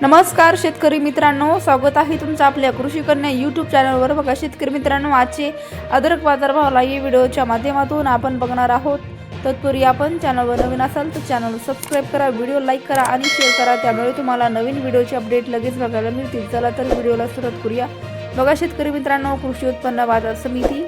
नमस्कार शेतकरी मित्रांनो, स्वागत आहे तुमचं आपल्या कृषी कन्या यूट्यूब चॅनलवर। बघा शेतकरी मित्रांनो, आजचे अद्रक बाजारभाव या व्हिडिओच्या माध्यमातून आपण बघणार आहोत। तत्पूर्वी आपण चॅनलवर नवीन असाल तर चॅनल सबस्क्राइब करा, व्हिडिओ लाईक करा आणि शेअर करा, त्यामुळे तुम्हाला नवीन व्हिडिओचे अपडेट लगेच बघायला मिळतील। चला तर व्हिडिओला सुरुवात करूया। बघा शेतकरी मित्रांनो, कृषी उत्पन्न बाजार समिती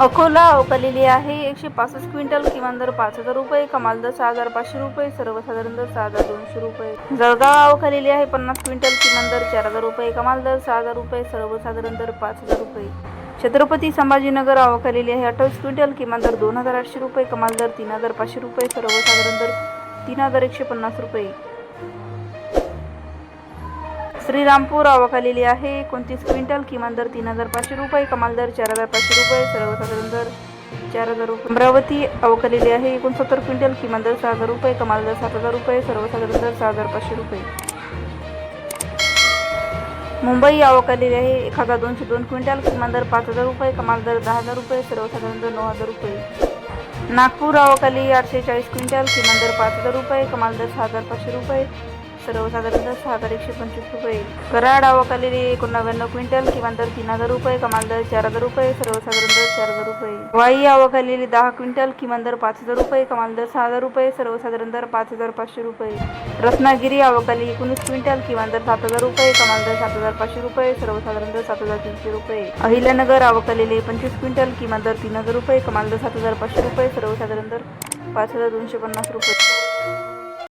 अकोला अवकालेली आहे 165 क्विंटल, किमान दर 5000 रुपये, कमाल दर 6500 रुपये, सर्वसाधारण दर 6200 रुपये। जळगाव अवकालेली आहे 50 क्विंटल, किमान दर 4000 रुपये, कमाल दर 6000 रुपये, सर्वसाधारण दर 5000 रुपये। छत्रपती संभाजीनगर अवकालेली आहे 28 क्विंटल, किमान दर 2800 रुपये, कमाल दर 3500 रुपये, सर्वसाधारण दर 3150 रुपये। श्रीरामपूर अवकालेली आहे 29 क्विंटल, किमान दर 3500 रुपये, कमाल दर 4500 रुपये, सर्वसाधारण दर 4000 रुपये। अमरावती अवकालेली आहे 69 क्विंटल, किमान दर 6000 रुपये, कमाल दर 7000 रुपये, सर्वसाधारण दर 6500 रुपये। मुंबई अवकालेली आहे 1202 क्विंटल, किमान दर 5000 रुपये, कमाल दर 10000 रुपये, सर्वसाधारण दर 9000 रुपये। नागपूर अवकालेली 840 क्विंटल, किमान दर 5000 रुपये, कमाल दर 6500 रुपये, सर्वसाधारण दर 6125 रुपये। कराड अवकालेली 99 क्विंटल, किमान दर 3000 रुपये, कमाल दर 4000 रुपये, सर्वसाधारण दर 4000 रुपये। वाई अवकालेली 10 क्विंटल, किमान दर 5000 रुपये, कमाल दर 6000 रुपये, सर्वसाधारण दर 5500 रुपये। रत्नागिरी अवकालेली 19 क्विंटल, किमान दर 7000 रुपये, कमाल दर 7500 रुपये, सर्वसाधारण दर 7300 रुपये। अहिल्यानगर अवकालेली 25 क्विंटल, किमान दर 3000 रुपये, कमाल दर 7500 रुपये, सर्वसाधारण दर 5250 रुपये।